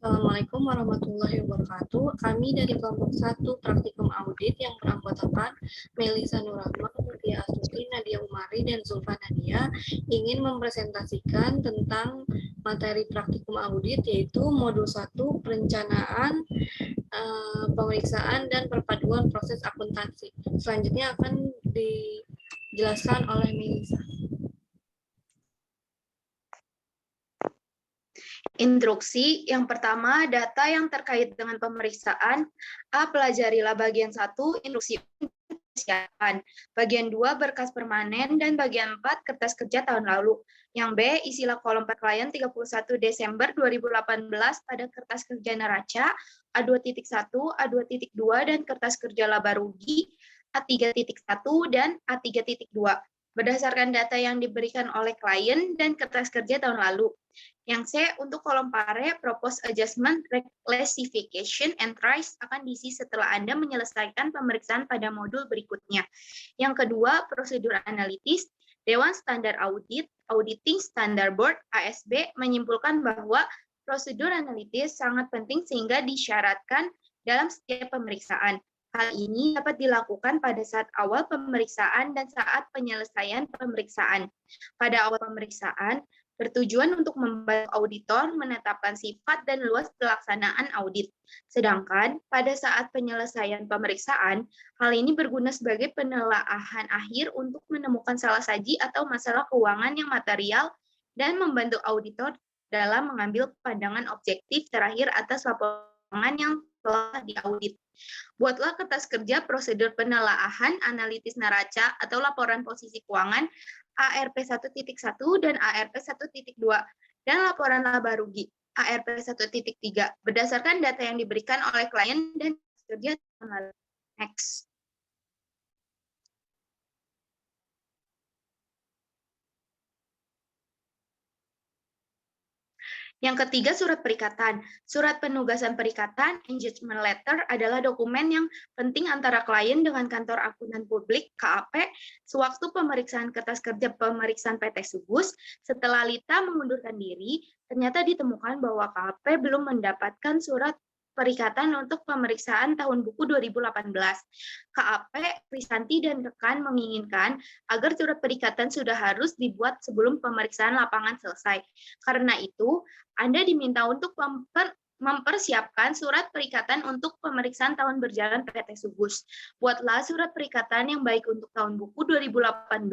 Assalamualaikum warahmatullahi wabarakatuh. Kami dari kelompok 1 praktikum audit yang beranggotakan Melisa Nurrahma, Mutia Astuti, Nadia Umari, dan Zulfa Nadia ingin mempresentasikan tentang materi praktikum audit yaitu modul 1 perencanaan, pemeriksaan, dan perpaduan proses akuntansi. Selanjutnya akan dijelaskan oleh Melisa. Instruksi yang pertama, data yang terkait dengan pemeriksaan. A. Pelajarilah bagian 1, instruksi persiapan. Bagian 2, berkas permanen. Dan bagian 4, kertas kerja tahun lalu. Yang B, isilah kolom per klien 31 Desember 2018 pada kertas kerja neraca A2.1, A2.2, dan kertas kerja laba rugi A3.1 dan A3.2. Berdasarkan data yang diberikan oleh klien dan kertas kerja tahun lalu. Yang C, untuk kolom pare, propose adjustment, reclassification, and price akan diisi setelah Anda menyelesaikan pemeriksaan pada modul berikutnya. Yang kedua, prosedur analitis. Dewan Standar Audit, Auditing Standard Board, ASB, menyimpulkan bahwa prosedur analitis sangat penting sehingga disyaratkan dalam setiap pemeriksaan. Hal ini dapat dilakukan pada saat awal pemeriksaan dan saat penyelesaian pemeriksaan. Pada awal pemeriksaan, bertujuan untuk membantu auditor menetapkan sifat dan luas pelaksanaan audit. Sedangkan pada saat penyelesaian pemeriksaan, hal ini berguna sebagai penelaahan akhir untuk menemukan salah saji atau masalah keuangan yang material dan membantu auditor dalam mengambil pandangan objektif terakhir atas laporan yang telah diaudit. Buatlah kertas kerja prosedur penelaahan analitis neraca atau laporan posisi keuangan ARP 1.1 dan ARP 1.2 dan laporan laba rugi ARP 1.3 berdasarkan data yang diberikan oleh klien dan kerja. Next. Yang ketiga, surat perikatan. Surat penugasan perikatan, engagement letter, adalah dokumen yang penting antara klien dengan kantor akuntan publik, KAP, sewaktu pemeriksaan kertas kerja pemeriksaan PT Subus. Setelah Lita mengundurkan diri, ternyata ditemukan bahwa KAP belum mendapatkan surat perikatan untuk pemeriksaan tahun buku 2018. KAP, Krisanti, dan rekan menginginkan agar surat perikatan sudah harus dibuat sebelum pemeriksaan lapangan selesai. Karena itu, Anda diminta untuk mempersiapkan surat perikatan untuk pemeriksaan tahun berjalan PT Subus. Buatlah surat perikatan yang baik untuk tahun buku 2018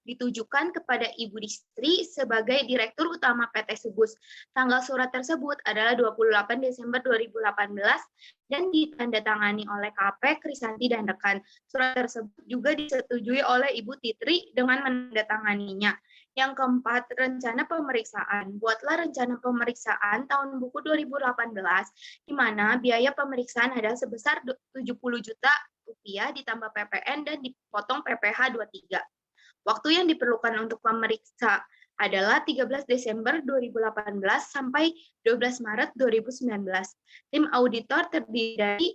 ditujukan kepada Ibu Distri sebagai Direktur Utama PT Subus. Tanggal surat tersebut adalah 28 Desember 2018 dan ditandatangani oleh KP, Krisanti, dan rekan. Surat tersebut juga disetujui oleh Ibu Titri dengan menandatanganinya. Yang keempat, rencana pemeriksaan. Buatlah rencana pemeriksaan tahun buku 2018, di mana biaya pemeriksaan adalah sebesar 70 juta rupiah ditambah PPN dan dipotong PPh 23. Waktu yang diperlukan untuk memeriksa adalah 13 Desember 2018 sampai 12 Maret 2019. Tim auditor terdiri dari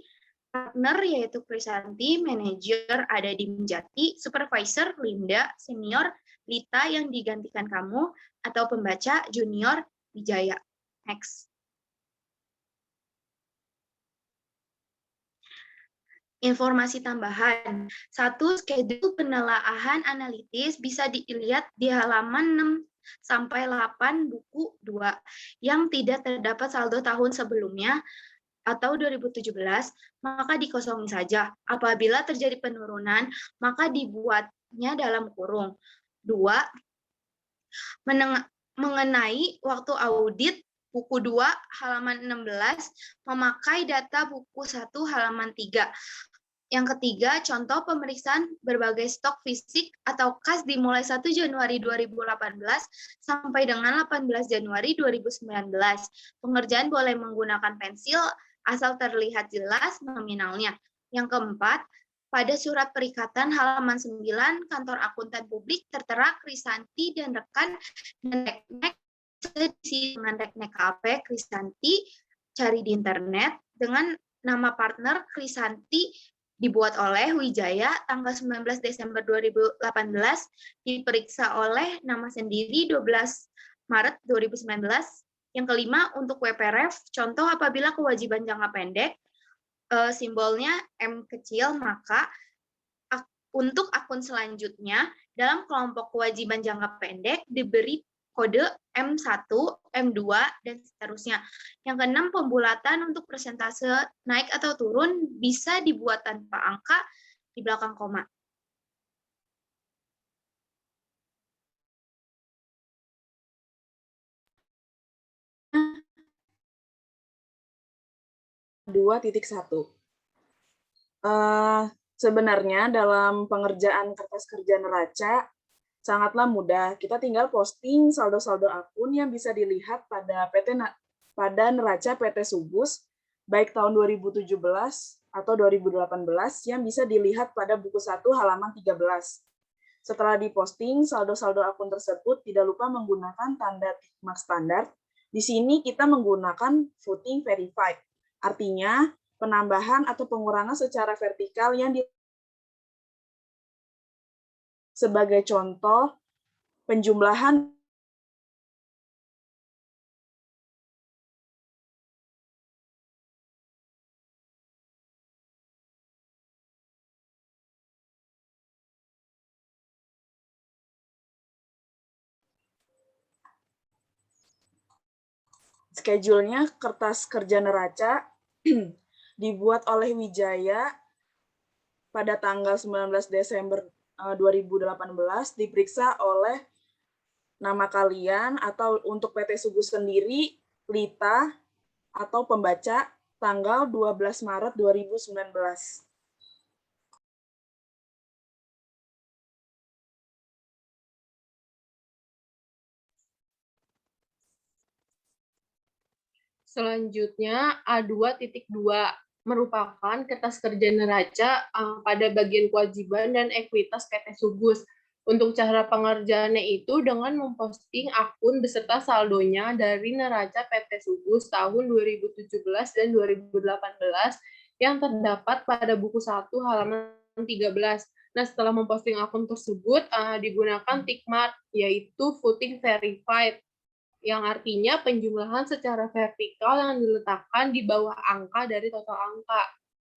partner yaitu Krisanti, manajer ada di Menjati, supervisor Linda, senior Lita yang digantikan kamu, atau pembaca junior Wijaya. Next. Informasi tambahan. 1. Schedule penelaahan analitis bisa dilihat di halaman 6 sampai 8 buku 2 yang tidak terdapat saldo tahun sebelumnya atau 2017, maka dikosongi saja. Apabila terjadi penurunan, maka dibuatnya dalam kurung. 2. Mengenai waktu audit, buku 2 halaman 16 memakai data buku 1 halaman 3. Yang ketiga, contoh pemeriksaan berbagai stok fisik atau kas dimulai 1 Januari 2018 sampai dengan 18 Januari 2019. Pengerjaan boleh menggunakan pensil asal terlihat jelas nominalnya. Yang keempat, pada surat perikatan halaman 9, kantor akuntan publik tertera Krisanti dan rekan dan reknek dengan reknek KP Krisanti, cari di internet dengan nama partner Krisanti dibuat oleh Wijaya tanggal 19 Desember 2018, diperiksa oleh nama sendiri 12 Maret 2019, Yang kelima, untuk WPREF, contoh apabila kewajiban jangka pendek, simbolnya M kecil, maka untuk akun selanjutnya, dalam kelompok kewajiban jangka pendek diberi kode M1, M2, dan seterusnya. Yang keenam, pembulatan untuk persentase naik atau turun bisa dibuat tanpa angka di belakang koma. Sebenarnya dalam pengerjaan kertas kerja neraca sangatlah mudah. Kita tinggal posting saldo-saldo akun yang bisa dilihat pada neraca PT Subus baik tahun 2017 atau 2018 yang bisa dilihat pada buku 1 halaman 13. Setelah diposting saldo-saldo akun tersebut, tidak lupa menggunakan tanda tick mark standar. Di sini kita menggunakan footing verified. Artinya, penambahan atau pengurangan secara vertikal yang sebagai contoh penjumlahan schedule-nya kertas kerja neraca dibuat oleh Wijaya pada tanggal 19 Desember 2018, diperiksa oleh nama kalian atau untuk PT Subus sendiri, Lita atau pembaca tanggal 12 Maret 2019. Selanjutnya A2.2 merupakan kertas kerja neraca pada bagian kewajiban dan ekuitas PT Subus. Untuk cara pengerjaannya itu dengan memposting akun beserta saldonya dari neraca PT Subus tahun 2017 dan 2018 yang terdapat pada buku 1 halaman 13. Nah, setelah memposting akun tersebut digunakan tick mark yaitu footing verified, yang artinya penjumlahan secara vertikal yang diletakkan di bawah angka dari total angka.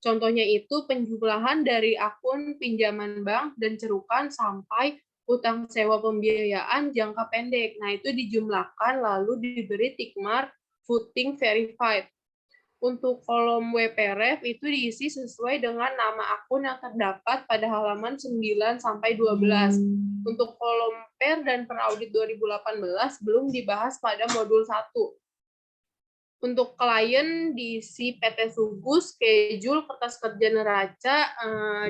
Contohnya itu penjumlahan dari akun pinjaman bank dan cerukan sampai utang sewa pembiayaan jangka pendek. Nah, itu dijumlahkan lalu diberi tick mark footing verified. Untuk kolom WPREF itu diisi sesuai dengan nama akun yang terdapat pada halaman 9 sampai 12. Untuk kolom PER dan Peraudit 2018 belum dibahas pada modul 1. Untuk klien diisi PT Subus, schedule kertas kerja neraca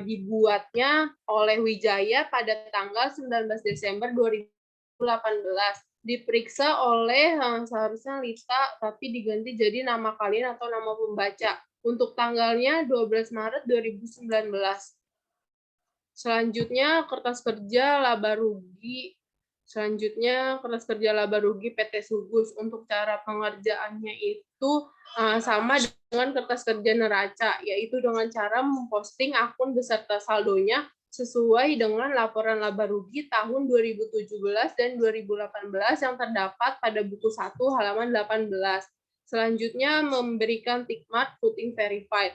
dibuatnya oleh Wijaya pada tanggal 19 Desember 2018. Diperiksa oleh seharusnya Lita, tapi diganti jadi nama kalian atau nama pembaca. Untuk tanggalnya 12 Maret 2019. Selanjutnya kertas kerja laba rugi. Selanjutnya kertas kerja laba rugi PT Subus. Untuk cara pengerjaannya itu sama dengan kertas kerja neraca, yaitu dengan cara memposting akun beserta saldonya sesuai dengan laporan laba rugi tahun 2017 dan 2018 yang terdapat pada buku 1 halaman 18. Selanjutnya memberikan tick mark footing verified.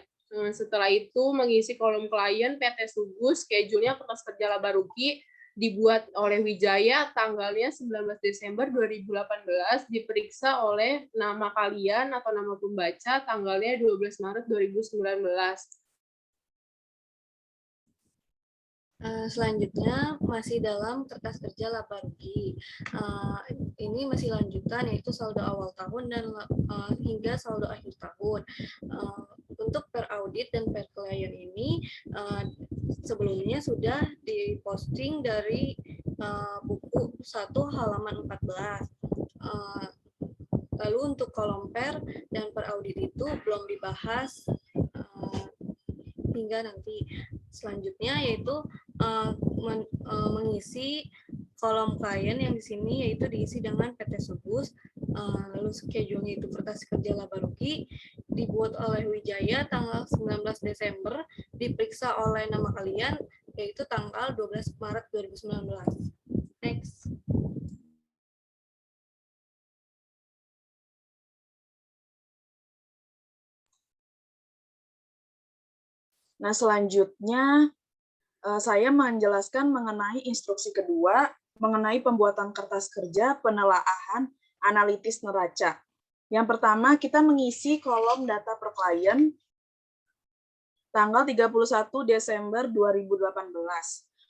Setelah itu mengisi kolom klien PT Subus, schedule-nya kertas kerja laba rugi dibuat oleh Wijaya, tanggalnya 19 Desember 2018, diperiksa oleh nama kalian atau nama pembaca, tanggalnya 12 Maret 2019. Selanjutnya masih dalam kertas kerja laba rugi. Ini masih lanjutan yaitu saldo awal tahun dan hingga saldo akhir tahun. Untuk per audit dan per klien ini sebelumnya sudah diposting dari buku 1 halaman 14. Lalu untuk kolom per dan per audit itu belum dibahas hingga nanti. Selanjutnya yaitu mengisi kolom klien yang di sini yaitu diisi dengan PT Subus, lalu schedule-nya itu kertas kerja laba rugi dibuat oleh Wijaya tanggal 19 Desember, diperiksa oleh nama kalian yaitu tanggal 12 Maret 2019. Next. Nah, selanjutnya saya menjelaskan mengenai instruksi kedua, mengenai pembuatan kertas kerja penelaahan analitis neraca. Yang pertama, kita mengisi kolom data per klien tanggal 31 Desember 2018.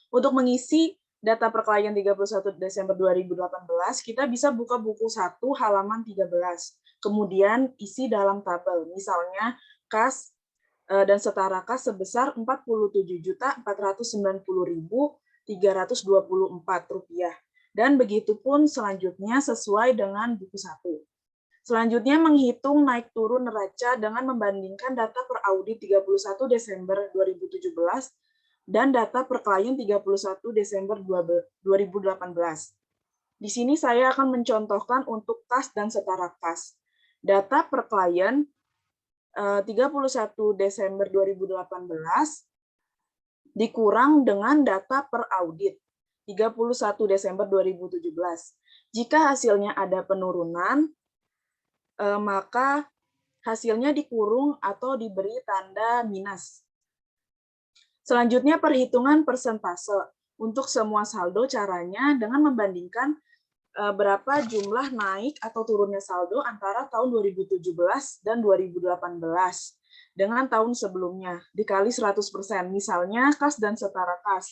Untuk mengisi data per klien 31 Desember 2018, kita bisa buka buku 1 halaman 13. Kemudian isi dalam tabel, misalnya kas dan setara kas sebesar Rp47.490.324. Dan begitu pun selanjutnya sesuai dengan buku 1. Selanjutnya menghitung naik turun neraca dengan membandingkan data per audit 31 Desember 2017 dan data per klien 31 Desember 2018. Di sini saya akan mencontohkan untuk kas dan setara kas. Data per klien 31 Desember 2018 dikurang dengan data per audit 31 Desember 2017. Jika hasilnya ada penurunan, maka hasilnya dikurung atau diberi tanda minus. Selanjutnya perhitungan persentase. Untuk semua saldo caranya dengan membandingkan berapa jumlah naik atau turunnya saldo antara tahun 2017 dan 2018 dengan tahun sebelumnya dikali 100%. Misalnya kas dan setara kas.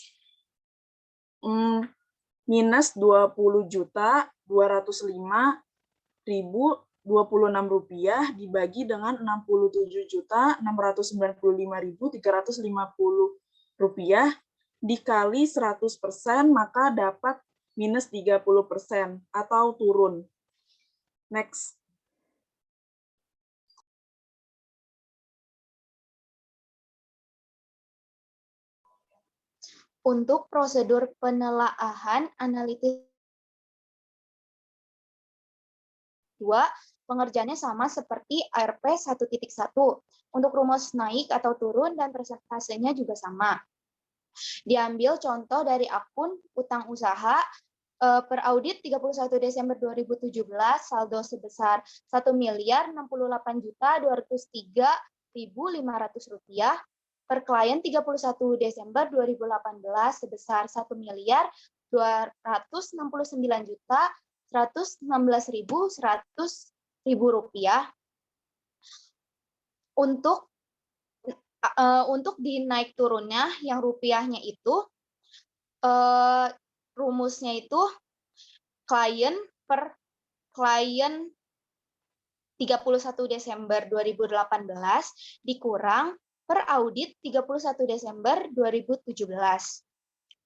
Minus 20.205.026 rupiah dibagi dengan 67.695.350 rupiah dikali 100%, maka dapat minus 30% atau turun. Next. Untuk prosedur penelaahan analitis 2, pengerjaannya sama seperti ARP 1.1. Untuk rumus naik atau turun dan persentasenya juga sama. Diambil contoh dari akun utang usaha per audit 31 Desember 2017 saldo sebesar Rp1.068.203.500 per klien 31 Desember 2018 sebesar Rp1.269.116.100 untuk di naik turunnya yang rupiahnya itu rumusnya itu klien per klien 31 Desember 2018 dikurang per audit 31 Desember 2017.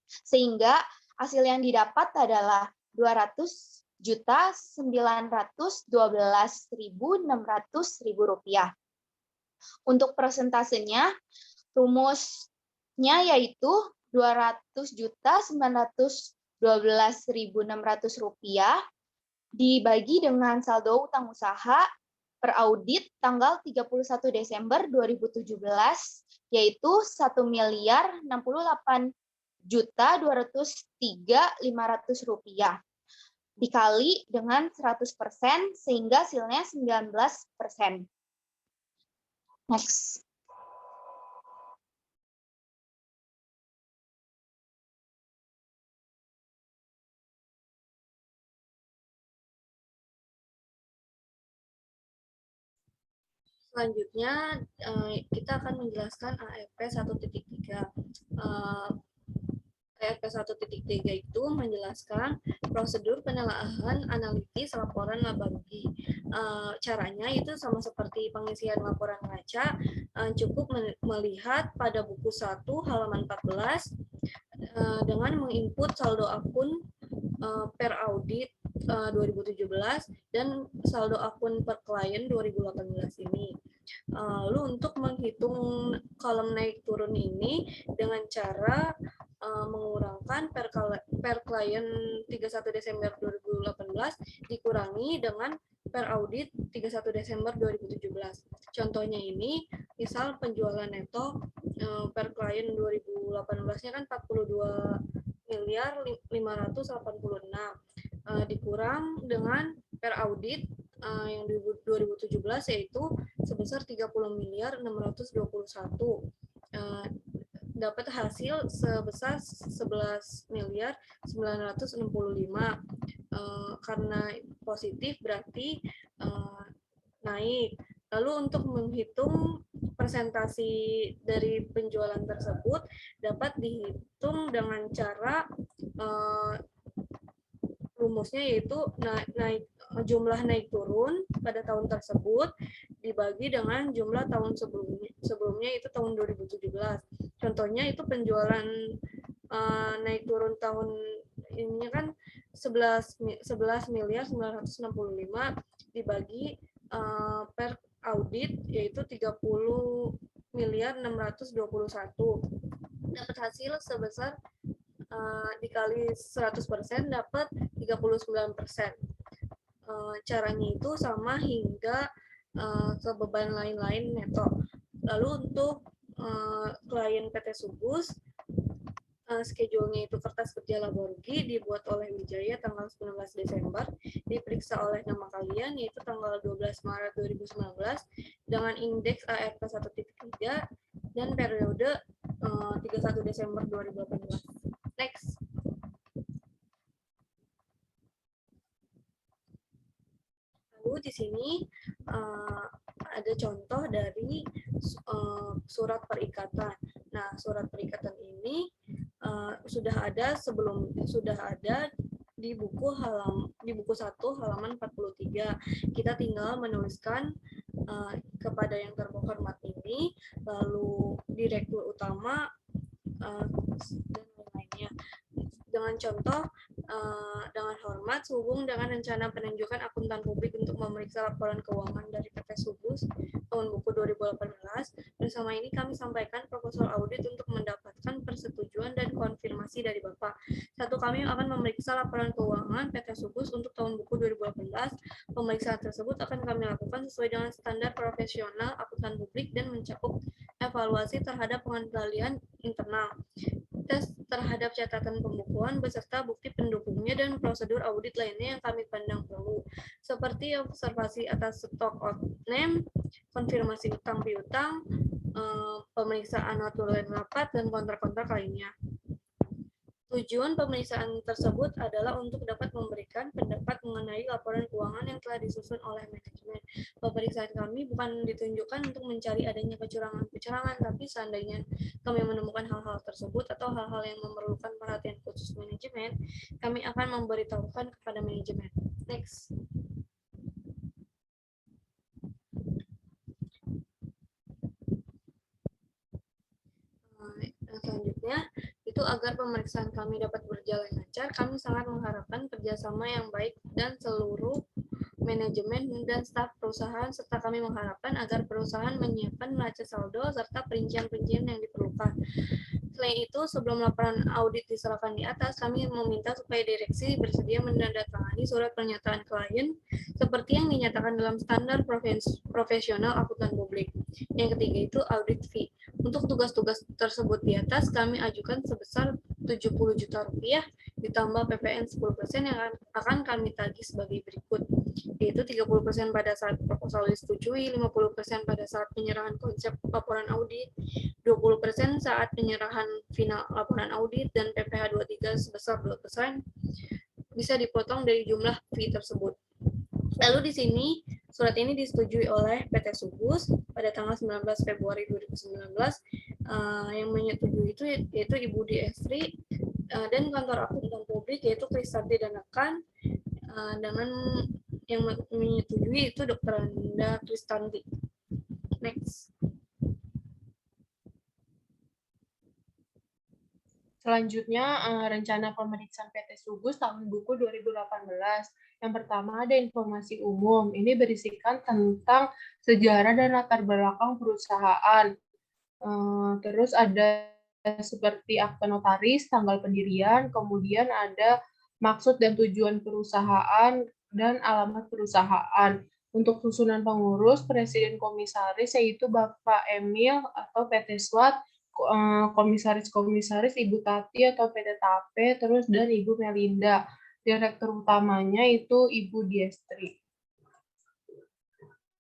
Sehingga hasil yang didapat adalah Rp200.912.600 Untuk persentasenya, rumusnya yaitu Rp200.912.600 dibagi dengan saldo utang usaha per audit tanggal 31 Desember 2017, yaitu Rp1.068.203.500 dikali dengan 100% sehingga hasilnya 19%. Next. Selanjutnya, kita akan menjelaskan ARP 1.3. ARP 1.3 itu menjelaskan prosedur penelaahan analitis laporan laba rugi. Caranya itu sama seperti pengisian laporan neraca, cukup melihat pada buku 1 halaman 14 dengan menginput saldo akun per audit 2017 dan saldo akun per klien 2018 ini. Lalu untuk menghitung kolom naik turun ini dengan cara mengurangkan per klien 31 Desember 2018 dikurangi dengan per audit 31 Desember 2017. Contohnya ini, misal penjualan neto per klien 2018-nya kan 42.586 dikurang dengan per audit yang 2017 yaitu sebesar 30.621. dapat hasil sebesar 11.965. Karena positif berarti naik. Lalu untuk menghitung presentasi dari penjualan tersebut dapat dihitung dengan cara rumusnya yaitu jumlah naik turun pada tahun tersebut dibagi dengan jumlah tahun sebelumnya itu tahun 2017. Contohnya itu penjualan naik turun tahun ini kan 11.965 dibagi per audit yaitu 30.621, dapat hasil sebesar dikali 100% dapat 39%. Caranya itu sama hingga ke beban lain-lain neto. Lalu untuk klien PT Subus, schedule-nya itu kertas kerja laba rugi dibuat oleh Wijaya tanggal 19 Desember, diperiksa oleh nama kalian yaitu tanggal 12 Maret 2019 dengan indeks ARK 1.3 dan periode 31 Desember 2018. Next. Lalu di sini ada contoh dari surat perikatan. Nah, surat perikatan ini sudah ada di buku 1 halaman 43. Kita tinggal menuliskan kepada yang terhormat ini, lalu direktur utama dan lain-lainnya. Dengan contoh, dengan hormat sehubung dengan rencana penunjukan akuntan publik untuk memeriksa laporan keuangan dari PT Subus tahun buku 2018, bersama ini kami sampaikan proposal audit untuk mendapatkan persetujuan dan konfirmasi dari Bapak. 1. Kami akan memeriksa laporan keuangan PT Subus untuk tahun buku 2018. Pemeriksaan tersebut akan kami lakukan sesuai dengan standar profesional akuntan publik dan mencakup evaluasi terhadap pengendalian internal, tes terhadap catatan pembukuan beserta bukti pendukungnya dan prosedur audit lainnya yang kami pandang perlu, seperti observasi atas stok outname, konfirmasi utang piutang, pemeriksaan notulen rapat, dan kontrak-kontrak lainnya. Tujuan pemeriksaan tersebut adalah untuk dapat memberikan pendapat mengenai laporan keuangan yang telah disusun oleh manajemen. Pemeriksaan kami bukan ditunjukkan untuk mencari adanya kecurangan-kecurangan, tapi seandainya kami menemukan hal-hal tersebut atau hal-hal yang memerlukan perhatian khusus manajemen, kami akan memberitahukan kepada manajemen. Next. Selanjutnya, itu agar pemeriksaan kami dapat berjalan lancar, kami sangat mengharapkan kerjasama yang baik dan seluruh manajemen dan staf perusahaan, serta kami mengharapkan agar perusahaan menyiapkan neraca saldo serta perincian-perincian yang diperlukan. Selain itu, sebelum laporan audit diserahkan di atas, kami meminta supaya direksi bersedia menandatangani surat pernyataan klien seperti yang dinyatakan dalam standar profesional akuntan publik. Yang ketiga itu audit fee. Untuk tugas-tugas tersebut di atas, kami ajukan sebesar Rp70 juta ditambah PPN 10% yang akan kami tagih sebagai berikut, yaitu 30% pada saat proposal disetujui, 50% pada saat penyerahan konsep laporan audit, 20% saat penyerahan final laporan audit, dan PPh 23 sebesar 2% bisa dipotong dari jumlah fee tersebut. Lalu di sini surat ini disetujui oleh PT Subus pada tanggal 19 Februari 2019. Yang menyetujui itu yaitu Ibu Diestri dan kantor akuntan publik yaitu Kristanti Danakan, dengan yang menyetujui itu Dr. Anda Kristanti. Next. Selanjutnya, rencana pemeriksaan PT Subus tahun buku 2018. Yang pertama ada informasi umum. Ini berisikan tentang sejarah dan latar belakang perusahaan. Terus ada seperti akta notaris, tanggal pendirian, kemudian ada maksud dan tujuan perusahaan, dan alamat perusahaan. Untuk susunan pengurus, presiden komisaris yaitu Bapak Emil atau PT SWAT, komisaris-komisaris Ibu Tati atau PT Tape, terus dan Ibu Melinda. Direktur utamanya itu Ibu Diestri.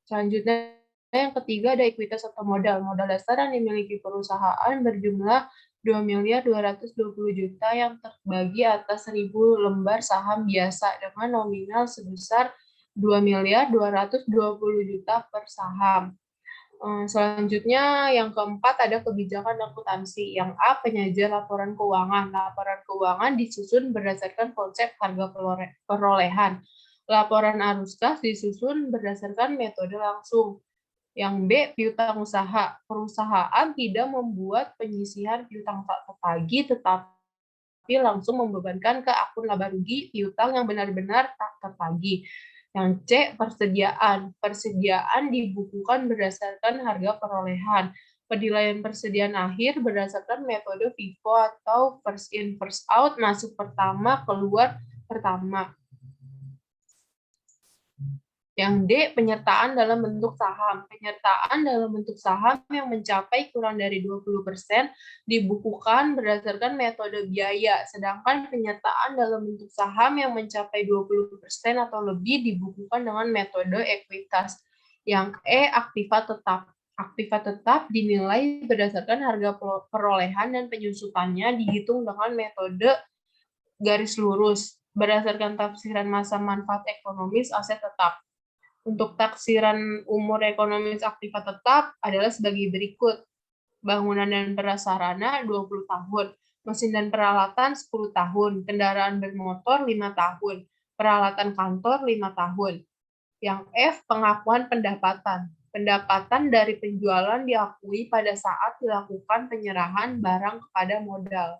Selanjutnya Yang ketiga ada ekuitas atau modal. Modal dasar yang dimiliki perusahaan berjumlah 2.220.000.000 yang terbagi atas 1.000 lembar saham biasa dengan nominal sebesar 2.220.000.000 per saham. Selanjutnya yang keempat ada kebijakan akuntansi. Yang A, penyajian laporan keuangan. Laporan keuangan disusun berdasarkan konsep harga perolehan. Laporan arus kas disusun berdasarkan metode langsung. Yang B, piutang usaha. Perusahaan tidak membuat penyisihan piutang tak tertagih, tetapi langsung membebankan ke akun laba rugi piutang yang benar-benar tak tertagih. Yang C, persediaan. Persediaan dibukukan berdasarkan harga perolehan. Penilaian persediaan akhir berdasarkan metode FIFO atau first in, first out, masuk pertama, keluar pertama. Yang D, penyertaan dalam bentuk saham. Penyertaan dalam bentuk saham yang mencapai kurang dari 20% dibukukan berdasarkan metode biaya, sedangkan penyertaan dalam bentuk saham yang mencapai 20% atau lebih dibukukan dengan metode ekuitas. Yang E, aktiva tetap. Aktiva tetap dinilai berdasarkan harga perolehan dan penyusutannya dihitung dengan metode garis lurus berdasarkan tafsiran masa manfaat ekonomis aset tetap. Untuk taksiran umur ekonomis aktiva tetap adalah sebagai berikut. Bangunan dan prasarana 20 tahun, mesin dan peralatan 10 tahun, kendaraan bermotor 5 tahun, peralatan kantor 5 tahun. Yang F, pengakuan pendapatan. Pendapatan dari penjualan diakui pada saat dilakukan penyerahan barang kepada modal.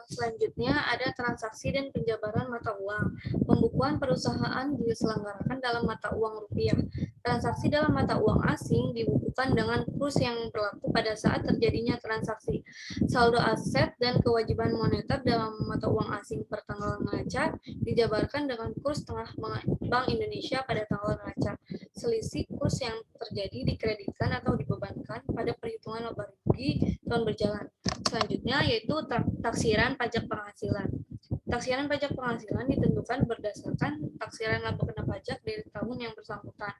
Selanjutnya ada transaksi dan penjabaran mata uang. Pembukuan perusahaan diselenggarakan dalam mata uang rupiah. Transaksi dalam mata uang asing dibukukan dengan kurs yang berlaku pada saat terjadinya transaksi. Saldo aset dan kewajiban moneter dalam mata uang asing per tanggal neraca dijabarkan dengan kurs tengah Bank Indonesia pada tanggal neraca. Selisih kurs yang terjadi dikreditkan atau dibebankan pada perhitungan laba rugi tahun berjalan. Selanjutnya yaitu taksiran pajak penghasilan. Taksiran pajak penghasilan ditentukan berdasarkan taksiran laba kena pajak dari tahun yang bersangkutan.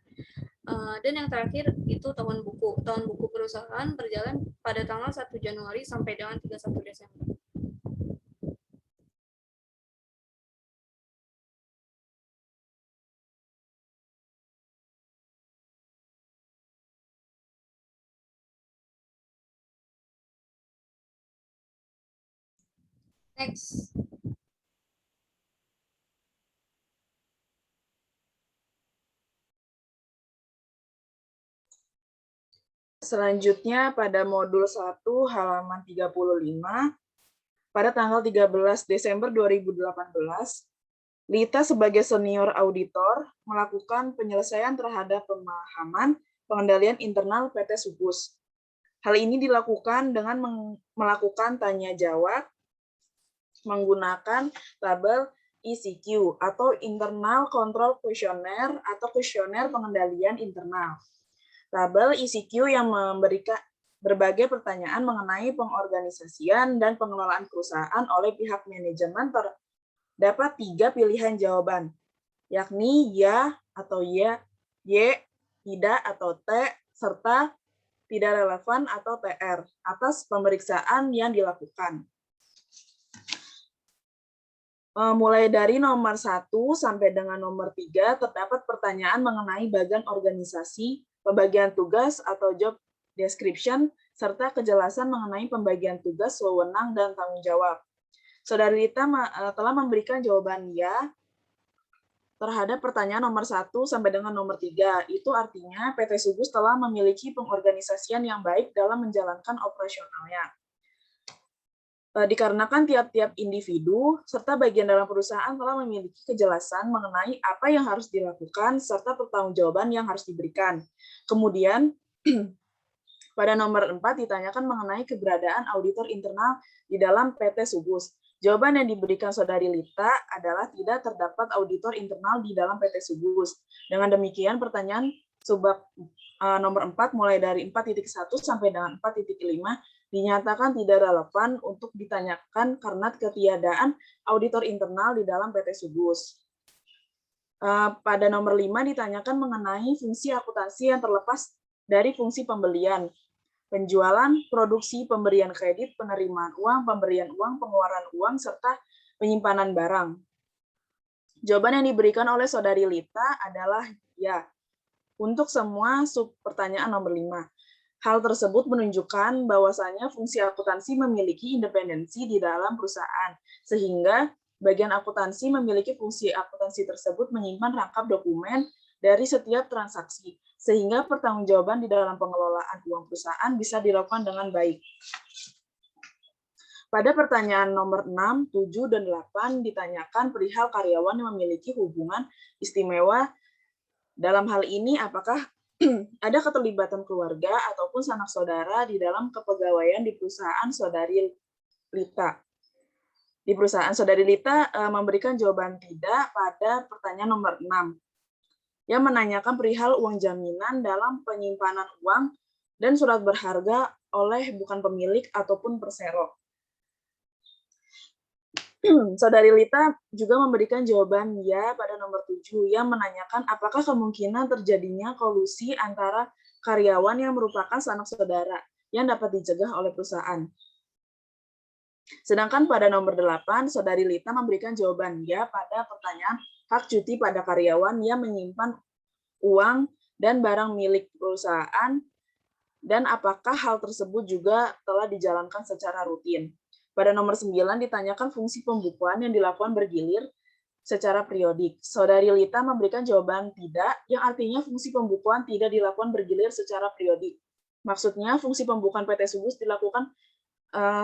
Dan yang terakhir itu tahun buku. Tahun buku perusahaan berjalan pada tanggal 1 Januari sampai dengan 31 Desember. Next. Selanjutnya pada modul 1 halaman 35 pada tanggal 13 Desember 2018, Lita sebagai senior auditor melakukan penyelesaian terhadap pemahaman pengendalian internal PT Subus. Hal ini dilakukan dengan melakukan tanya jawab menggunakan tabel ECQ atau Internal Control Questionnaire atau kuesioner pengendalian internal. Tabel ECQ yang memberikan berbagai pertanyaan mengenai pengorganisasian dan pengelolaan perusahaan oleh pihak manajemen terdapat 3 pilihan jawaban, yakni ya atau ya, y, tidak atau t, serta tidak relevan atau TR atas pemeriksaan yang dilakukan. Mulai dari nomor 1 sampai dengan nomor 3 terdapat pertanyaan mengenai bagian organisasi, pembagian tugas atau job description, serta kejelasan mengenai pembagian tugas, wewenang, dan tanggung jawab. Saudari Lita telah memberikan jawaban ya terhadap pertanyaan nomor 1 sampai dengan nomor 3. Itu artinya PT Subus telah memiliki pengorganisasian yang baik dalam menjalankan operasionalnya. Dikarenakan tiap-tiap individu serta bagian dalam perusahaan telah memiliki kejelasan mengenai apa yang harus dilakukan serta pertanggungjawaban yang harus diberikan. Kemudian pada nomor 4 ditanyakan mengenai keberadaan auditor internal di dalam PT Subus. Jawaban yang diberikan Saudari Lita adalah tidak terdapat auditor internal di dalam PT Subus. Dengan demikian pertanyaan subbab nomor 4 mulai dari 4.1 sampai dengan 4.5 dinyatakan tidak relevan untuk ditanyakan karena ketiadaan auditor internal di dalam PT Subus. Pada nomor 5 ditanyakan mengenai fungsi akuntansi yang terlepas dari fungsi pembelian, penjualan, produksi, pemberian kredit, penerimaan uang, pemberian uang, pengeluaran uang, serta penyimpanan barang. Jawaban yang diberikan oleh Saudari Lita adalah ya. Untuk semua sub pertanyaan nomor 5. Hal tersebut menunjukkan bahwasanya fungsi akuntansi memiliki independensi di dalam perusahaan, sehingga bagian akuntansi memiliki fungsi akuntansi tersebut menyimpan rangkap dokumen dari setiap transaksi, sehingga pertanggungjawaban di dalam pengelolaan uang perusahaan bisa dilakukan dengan baik. Pada pertanyaan nomor 6, 7, dan 8 ditanyakan perihal karyawan yang memiliki hubungan istimewa. Dalam hal ini, apakah ada keterlibatan keluarga ataupun sanak saudara di dalam kepegawaian di perusahaan Saudari Lita? Di perusahaan Saudari Lita memberikan jawaban tidak pada pertanyaan nomor 6, yang menanyakan perihal uang jaminan dalam penyimpanan uang dan surat berharga oleh bukan pemilik ataupun persero. Saudari Lita juga memberikan jawaban ya pada nomor 7 yang menanyakan apakah kemungkinan terjadinya kolusi antara karyawan yang merupakan sanak saudara yang dapat dicegah oleh perusahaan. Sedangkan pada nomor 8, Saudari Lita memberikan jawaban ya pada pertanyaan hak cuti pada karyawan yang menyimpan uang dan barang milik perusahaan dan apakah hal tersebut juga telah dijalankan secara rutin. Pada nomor 9 ditanyakan fungsi pembukuan yang dilakukan bergilir secara periodik. Saudari Lita memberikan jawaban tidak, yang artinya fungsi pembukuan tidak dilakukan bergilir secara periodik. Maksudnya fungsi pembukuan PT Subus dilakukan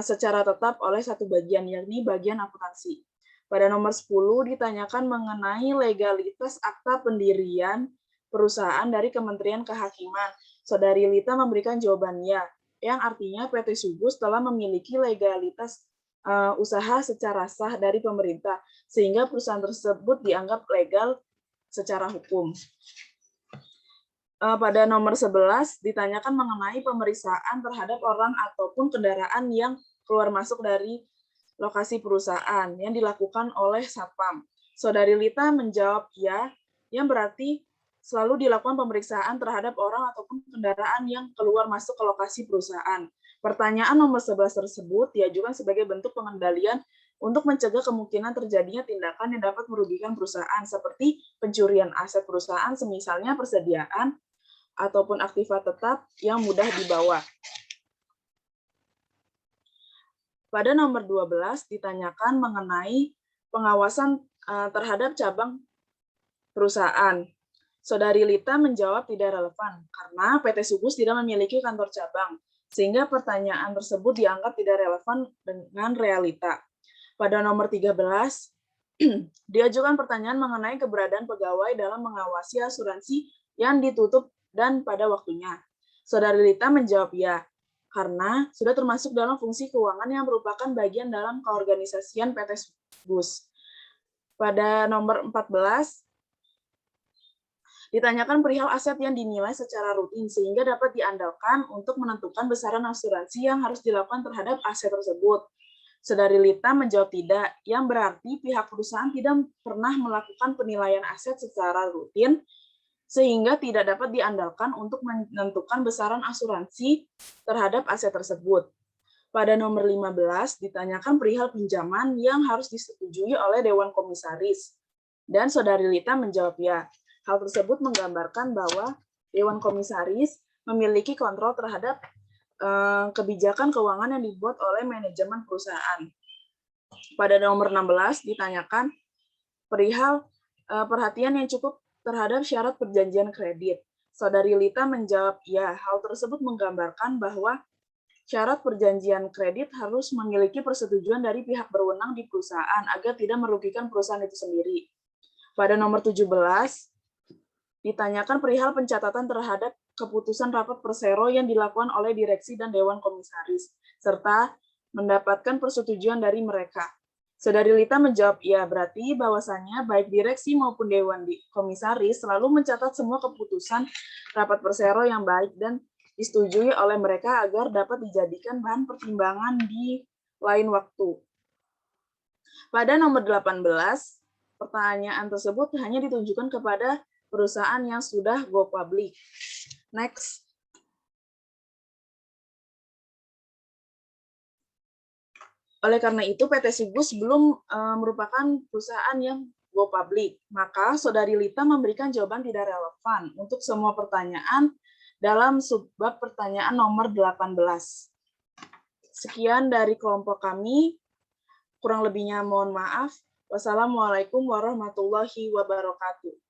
secara tetap oleh satu bagian, yakni bagian akuntansi. Pada nomor 10 ditanyakan mengenai legalitas akta pendirian perusahaan dari Kementerian Kehakiman. Saudari Lita memberikan jawabannya, yang artinya PT Subus telah memiliki legalitas usaha secara sah dari pemerintah, sehingga perusahaan tersebut dianggap legal secara hukum. Pada nomor 11 ditanyakan mengenai pemeriksaan terhadap orang ataupun kendaraan yang keluar masuk dari lokasi perusahaan yang dilakukan oleh Satpam. Saudari Lita menjawab ya, yang berarti selalu dilakukan pemeriksaan terhadap orang ataupun kendaraan yang keluar masuk ke lokasi perusahaan. Pertanyaan nomor 11 tersebut diajukan sebagai bentuk pengendalian untuk mencegah kemungkinan terjadinya tindakan yang dapat merugikan perusahaan, seperti pencurian aset perusahaan, semisalnya persediaan ataupun aktiva tetap yang mudah dibawa. Pada nomor 12 ditanyakan mengenai pengawasan terhadap cabang perusahaan. Saudari Lita menjawab tidak relevan karena PT Subus tidak memiliki kantor cabang, sehingga pertanyaan tersebut dianggap tidak relevan dengan realita. Pada nomor 13, diajukan pertanyaan mengenai keberadaan pegawai dalam mengawasi asuransi yang ditutup dan pada waktunya. Saudari Lita menjawab ya, karena sudah termasuk dalam fungsi keuangan yang merupakan bagian dalam keorganisasian PT Subus. Pada nomor 14, ditanyakan perihal aset yang dinilai secara rutin sehingga dapat diandalkan untuk menentukan besaran asuransi yang harus dilakukan terhadap aset tersebut. Saudari Lita menjawab tidak, yang berarti pihak perusahaan tidak pernah melakukan penilaian aset secara rutin sehingga tidak dapat diandalkan untuk menentukan besaran asuransi terhadap aset tersebut. Pada nomor 15 ditanyakan perihal pinjaman yang harus disetujui oleh Dewan Komisaris. Dan Saudari Lita menjawab ya. Hal tersebut menggambarkan bahwa Dewan Komisaris memiliki kontrol terhadap kebijakan keuangan yang dibuat oleh manajemen perusahaan. Pada nomor 16 ditanyakan perihal perhatian yang cukup terhadap syarat perjanjian kredit. Saudari Lita menjawab ya, hal tersebut menggambarkan bahwa syarat perjanjian kredit harus memiliki persetujuan dari pihak berwenang di perusahaan agar tidak merugikan perusahaan itu sendiri. Pada nomor 17 ditanyakan perihal pencatatan terhadap keputusan rapat persero yang dilakukan oleh direksi dan Dewan Komisaris, serta mendapatkan persetujuan dari mereka. Saudari Lita menjawab ya, berarti bahwasannya baik direksi maupun Dewan Komisaris selalu mencatat semua keputusan rapat persero yang baik dan disetujui oleh mereka agar dapat dijadikan bahan pertimbangan di lain waktu. Pada nomor 18, pertanyaan tersebut hanya ditunjukkan kepada perusahaan yang sudah go public. Next. Oleh karena itu, PT Subus belum merupakan perusahaan yang go public. Maka, Saudari Lita memberikan jawaban tidak relevan untuk semua pertanyaan dalam subbab pertanyaan nomor 18. Sekian dari kelompok kami. Kurang lebihnya mohon maaf. Wassalamualaikum warahmatullahi wabarakatuh.